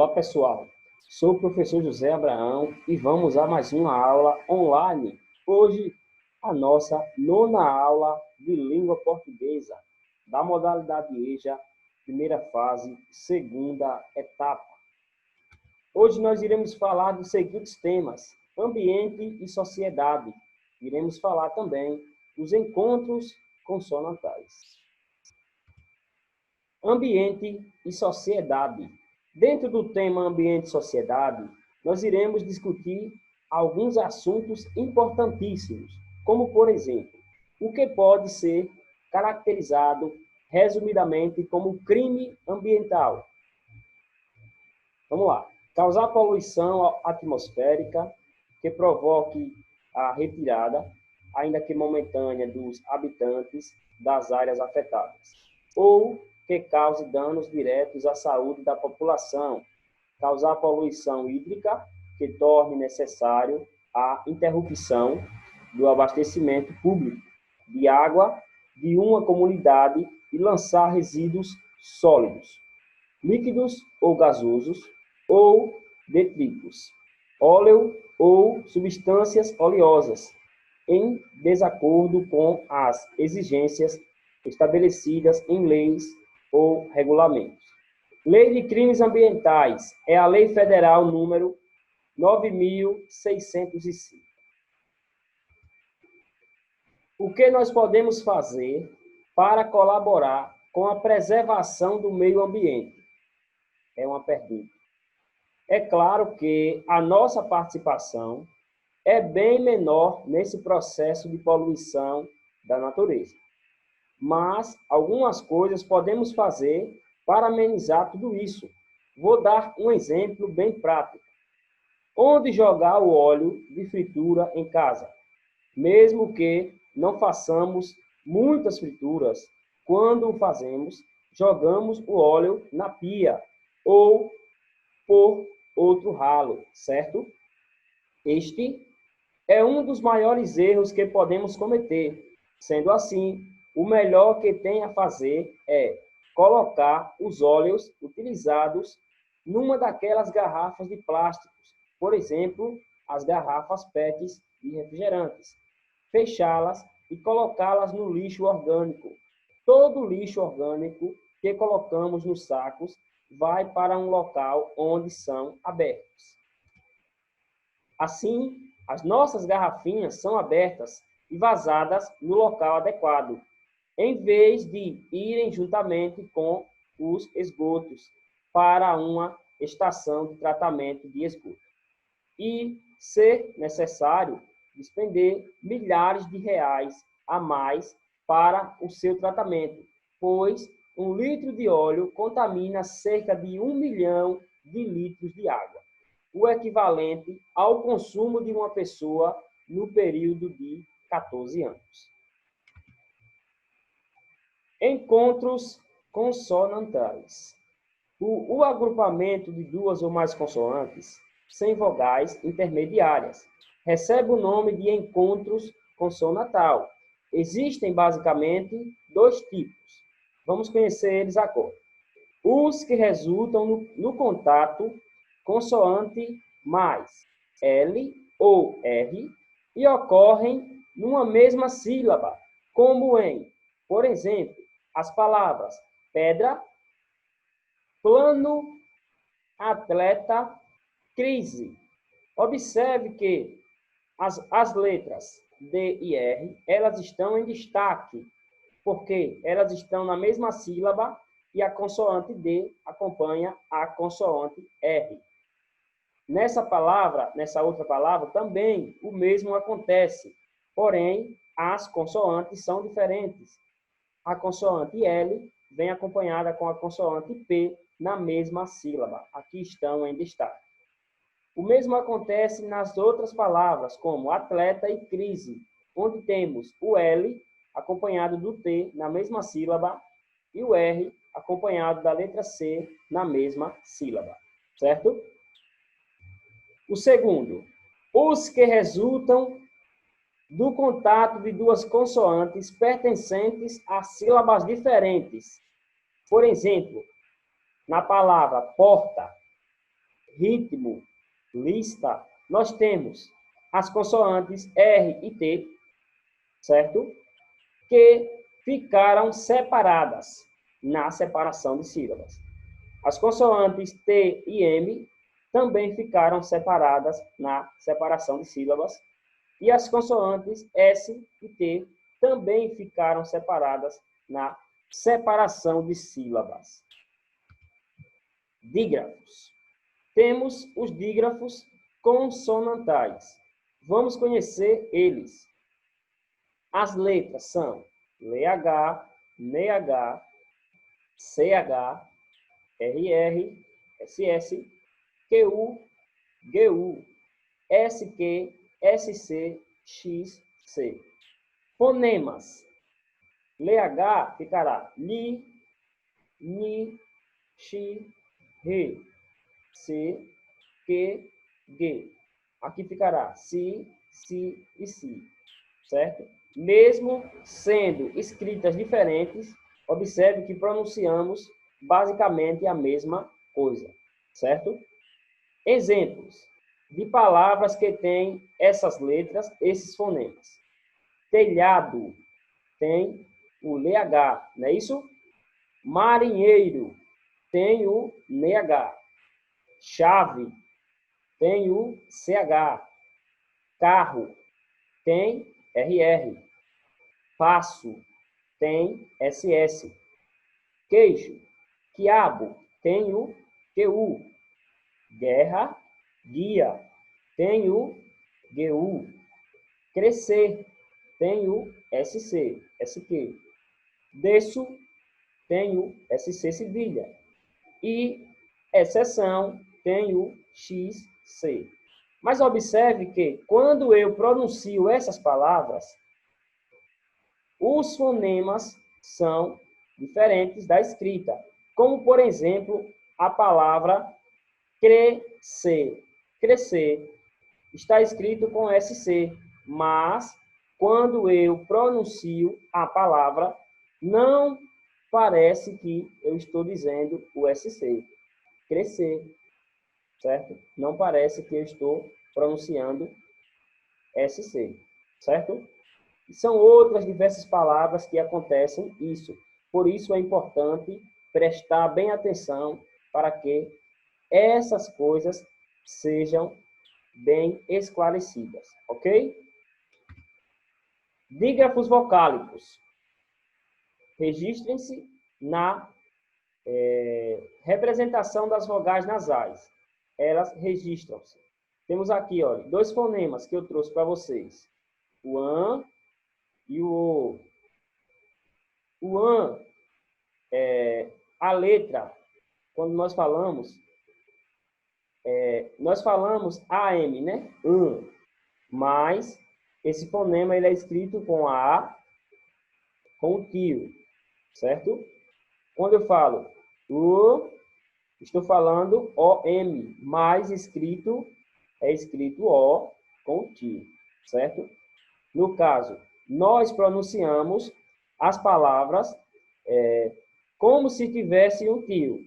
Olá, pessoal. Sou o professor José Abraão e vamos a mais uma aula online. Hoje, a nossa nona aula de língua portuguesa, da modalidade EJA, primeira fase, segunda etapa. Hoje nós iremos falar dos seguintes temas: ambiente e sociedade. Iremos falar também dos encontros consonantais. Ambiente e sociedade. Dentro do tema ambiente e sociedade, nós iremos discutir alguns assuntos importantíssimos, como, por exemplo, o que pode ser caracterizado resumidamente como crime ambiental. Vamos lá. Causar poluição atmosférica que provoque a retirada, ainda que momentânea, dos habitantes das áreas afetadas. Ou que cause danos diretos à saúde da população. Causar poluição hídrica que torne necessário a interrupção do abastecimento público de água de uma comunidade e lançar resíduos sólidos, líquidos ou gasosos, ou detritos, óleo ou substâncias oleosas, em desacordo com as exigências estabelecidas em leis ou regulamentos. Lei de Crimes Ambientais é a Lei Federal número 9.605. O que nós podemos fazer para colaborar com a preservação do meio ambiente? É uma pergunta. É claro que a nossa participação é bem menor nesse processo de poluição da natureza. Mas algumas coisas podemos fazer para amenizar tudo isso. Vou dar um exemplo bem prático. Onde jogar o óleo de fritura em casa? Mesmo que não façamos muitas frituras, quando o fazemos, jogamos o óleo na pia ou por outro ralo, certo? Este é um dos maiores erros que podemos cometer. Sendo assim, o melhor que tem a fazer é colocar os óleos utilizados numa daquelas garrafas de plásticos, por exemplo, as garrafas PET de refrigerantes, fechá-las e colocá-las no lixo orgânico. Todo o lixo orgânico que colocamos nos sacos vai para um local onde são abertos. Assim, as nossas garrafinhas são abertas e vazadas no local adequado, em vez de irem juntamente com os esgotos para uma estação de tratamento de esgoto. E, se necessário, despender milhares de reais a mais para o seu tratamento, pois 1 litro de óleo contamina cerca de 1 milhão de litros de água, o equivalente ao consumo de uma pessoa no período de 14 anos. Encontros consonantais. O agrupamento de duas ou mais consoantes sem vogais intermediárias recebe o nome de encontros consonantal. Existem basicamente dois tipos. Vamos conhecer eles agora. Os que resultam no contato consoante mais L ou R e ocorrem numa mesma sílaba, como em, por exemplo, as palavras pedra, plano, atleta, crise. Observe que as letras D e R, elas estão em destaque, porque elas estão na mesma sílaba e a consoante D acompanha a consoante R. Nessa outra palavra, também o mesmo acontece, porém, as consoantes são diferentes. A consoante L vem acompanhada com a consoante P na mesma sílaba. Aqui estão em destaque. O mesmo acontece nas outras palavras, como atleta e crise, onde temos o L acompanhado do T na mesma sílaba e o R acompanhado da letra C na mesma sílaba, certo? O segundo, os que resultam do contato de duas consoantes pertencentes a sílabas diferentes. Por exemplo, na palavra porta, ritmo, lista, nós temos as consoantes R e T, certo? Que ficaram separadas na separação de sílabas. As consoantes T e M também ficaram separadas na separação de sílabas. E as consoantes S e T também ficaram separadas na separação de sílabas. Dígrafos. Temos os dígrafos consonantais. Vamos conhecer eles. As letras são LH, NH, CH, RR, SS, QU, GU, SQ, SC, XC. Fonemas. LH ficará LI, NI, XI, RE, C, Q, G. Aqui ficará SI, SI e SI, certo? Mesmo sendo escritas diferentes, observe que pronunciamos basicamente a mesma coisa, certo? Exemplos de palavras que têm essas letras, esses fonemas. Telhado tem o LH, não é isso? Marinheiro tem o NH. Chave tem o CH. Carro tem RR. Passo tem SS. Queijo, quiabo tem o QU. Guerra, guia tem o GU. Crescer tem o SC, SQ. Desço tem o SC cedilha. E exceção tem o XC. Mas observe que, quando eu pronuncio essas palavras, os fonemas são diferentes da escrita. Como, por exemplo, a palavra crescer. Crescer está escrito com SC, mas quando eu pronuncio a palavra, não parece que eu estou dizendo o SC. Crescer, certo? Não parece que eu estou pronunciando SC, certo? E são outras diversas palavras que acontecem isso. Por isso é importante prestar bem atenção para que essas coisas sejam bem esclarecidas, ok? Dígrafos vocálicos. Registrem-se na representação das vogais nasais. Elas registram-se. Temos aqui, olha, dois fonemas que eu trouxe para vocês. O AN e o O. O AN, a letra, quando nós falamos AM, né? Mas esse fonema ele é escrito com A, com o tio, certo? Quando eu falo U, estou falando OM, mas é escrito O com o tio, certo? No caso, nós pronunciamos as palavras como se tivesse um tio,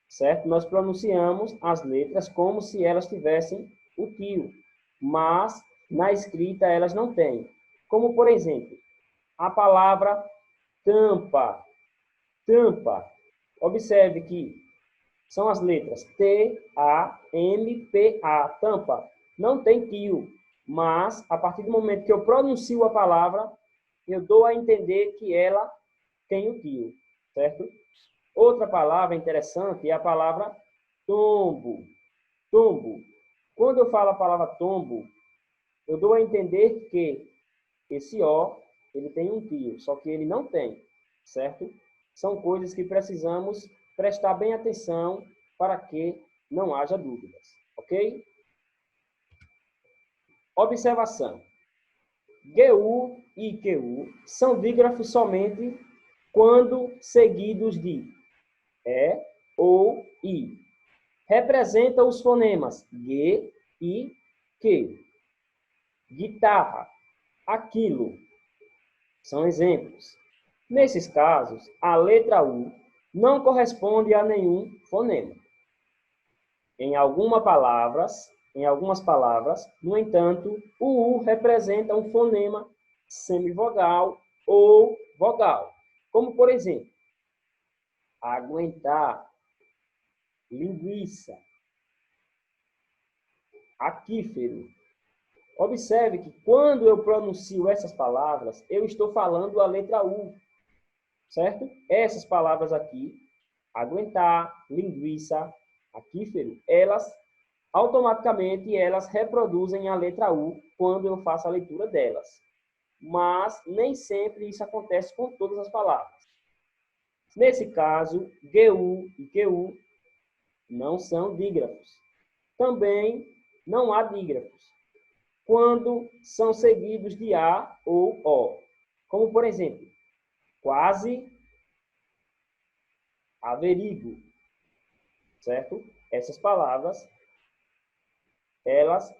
certo? Nós pronunciamos as letras como se elas tivessem o tio, mas na escrita elas não têm. Como, por exemplo, a palavra tampa. Tampa. Observe que são as letras T-A-M-P-A. Tampa. Não tem tio, mas a partir do momento que eu pronuncio a palavra, eu dou a entender que ela tem o tio, certo? Outra palavra interessante é a palavra tombo. Tombo. Quando eu falo a palavra tombo, eu dou a entender que esse O, ele tem um tio, só que ele não tem, certo? São coisas que precisamos prestar bem atenção para que não haja dúvidas, ok? Observação. GU e QU são dígrafos somente quando seguidos de E ou I. Representa os fonemas G e Q. Guitarra, aquilo. São exemplos. Nesses casos, a letra U não corresponde a nenhum fonema. Em algumas palavras, no entanto, o U representa um fonema semivogal ou vogal. Como, por exemplo, aguentar, linguiça, aquífero. Observe que quando eu pronuncio essas palavras, eu estou falando a letra U, certo? Essas palavras aqui, aguentar, linguiça, aquífero, elas automaticamente elas reproduzem a letra U quando eu faço a leitura delas. Mas nem sempre isso acontece com todas as palavras. Nesse caso, GU e QU não são dígrafos. Também não há dígrafos quando são seguidos de A ou O. Como, por exemplo, quase, averigo, certo? Essas palavras, elas,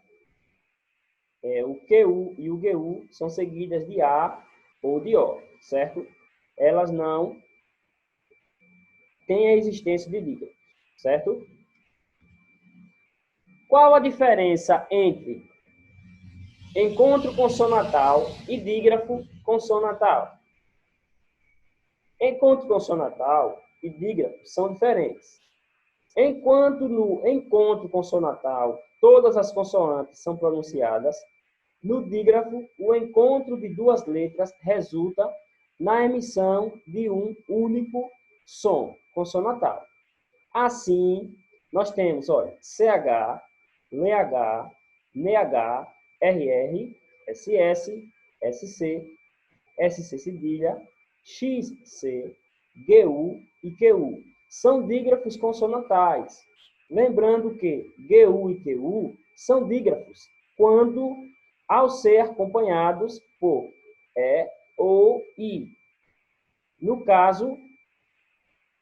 o QU e o GU são seguidas de A ou de O, certo? Elas não têm a existência de dígrafos, certo? Qual a diferença entre encontro consonantal e dígrafo consonantal? Encontro consonantal e dígrafo são diferentes. Enquanto no encontro consonantal todas as consoantes são pronunciadas, no dígrafo o encontro de duas letras resulta na emissão de um único som consonantal. Assim, nós temos, olha, CH, LH, NH, RR, SS, SC, SC cedilha, XC, GU e QU. São dígrafos consonantais. Lembrando que GU e QU são dígrafos quando, ao ser acompanhados por E ou I. No caso,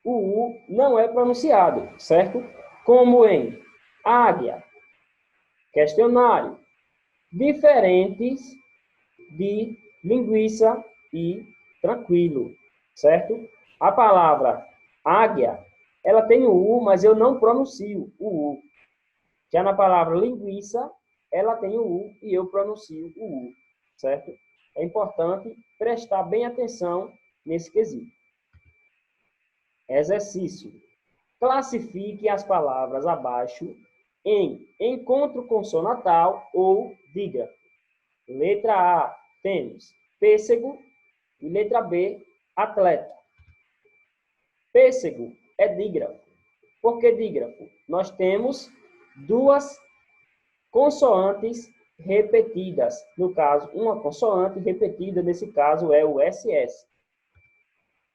o U não é pronunciado, certo? Como em águia, questionário, diferentes de linguiça e tranquilo, certo? A palavra águia, ela tem o U, mas eu não pronuncio o U. Já na palavra linguiça, ela tem o U e eu pronuncio o U, certo? É importante prestar bem atenção nesse quesito. Exercício. Classifique as palavras abaixo em encontro consonantal ou dígrafo. Letra A, temos pêssego e letra B, atleta. Pêssego é dígrafo. Por que dígrafo? Nós temos duas consoantes repetidas. No caso, uma consoante repetida, nesse caso, é o SS.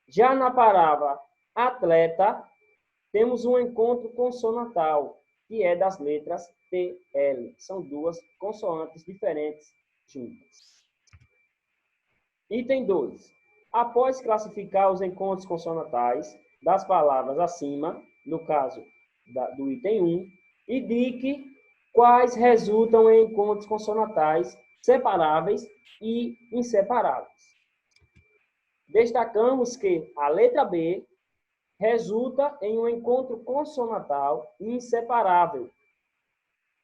Já na palavra atleta, temos um encontro consonantal, que é das letras TL. São duas consoantes diferentes juntas. Item 2. Após classificar os encontros consonantais das palavras acima, no caso do item 1, indique quais resultam em encontros consonantais separáveis e inseparáveis. Destacamos que a letra B resulta em um encontro consonantal inseparável,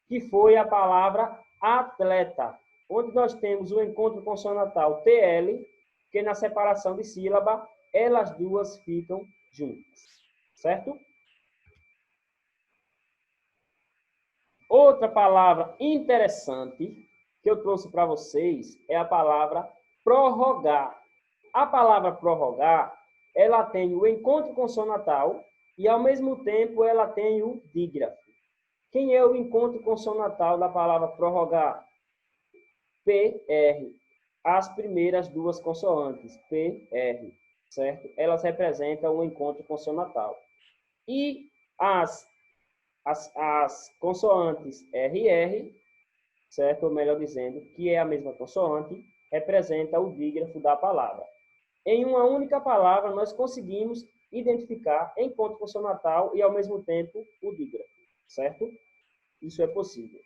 que foi a palavra atleta, onde nós temos o encontro consonantal TL, que na separação de sílaba, elas duas ficam juntas, certo? Outra palavra interessante que eu trouxe para vocês é a palavra prorrogar. A palavra prorrogar, ela tem o encontro consonantal e, ao mesmo tempo, ela tem o dígrafo. Quem é o encontro consonantal da palavra prorrogar? PR. As primeiras duas consoantes, PR, certo? Elas representam o encontro consonantal. E as consoantes RR, certo? Ou melhor dizendo, que é a mesma consoante, representa o dígrafo da palavra. Em uma única palavra, nós conseguimos identificar encontro consonantal e, ao mesmo tempo, o dígrafo, certo? Isso é possível.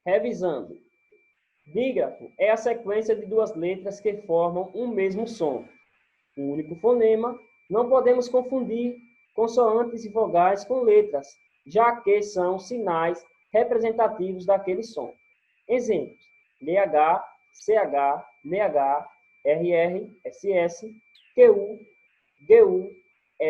Revisando. Dígrafo é a sequência de duas letras que formam um mesmo som. Um único fonema. Não podemos confundir consoantes e vogais com letras, já que são sinais representativos daquele som. Exemplos: LH, CH, NH, RR, SS, QU, GU,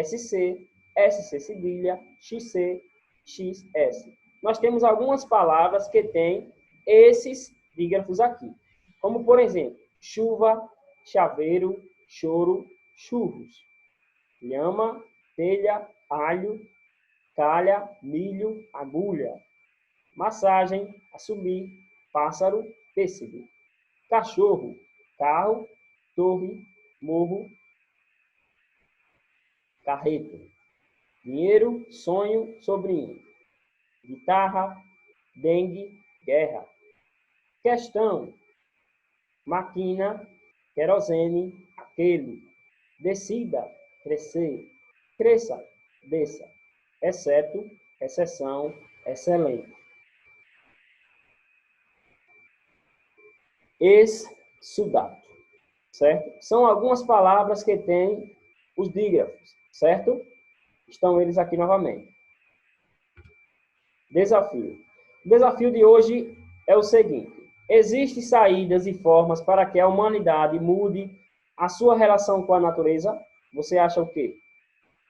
SC, SC cedilha, XC, XS. Nós temos algumas palavras que têm esses dígrafos aqui, como, por exemplo, chuva, chaveiro, choro, churros, lhama, telha, alho, calha, milho, agulha, massagem, assumir, pássaro, pêssego, cachorro, carro, torre, morro, carreto, dinheiro, sonho, sobrinho, guitarra, dengue, guerra, questão, máquina, querosene, aquele, decida, crescer, cresça, desça, exceto, exceção, excelente. Ex-sudato, certo? São algumas palavras que têm os dígrafos, certo? Estão eles aqui novamente. Desafio. O desafio de hoje é o seguinte: existem saídas e formas para que a humanidade mude a sua relação com a natureza? Você acha o quê?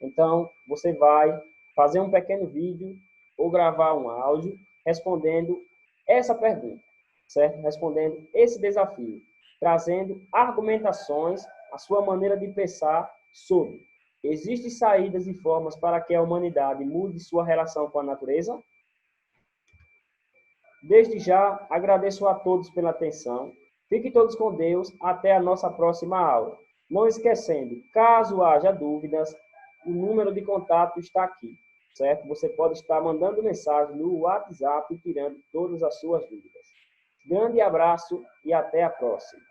Então, você vai fazer um pequeno vídeo ou gravar um áudio respondendo essa pergunta, certo? Respondendo esse desafio, trazendo argumentações, a sua maneira de pensar sobre. Existem saídas e formas para que a humanidade mude sua relação com a natureza? Desde já, agradeço a todos pela atenção. Fiquem todos com Deus. Até a nossa próxima aula. Não esquecendo, caso haja dúvidas, o número de contato está aqui, certo? Você pode estar mandando mensagem no WhatsApp e tirando todas as suas dúvidas. Grande abraço e até a próxima.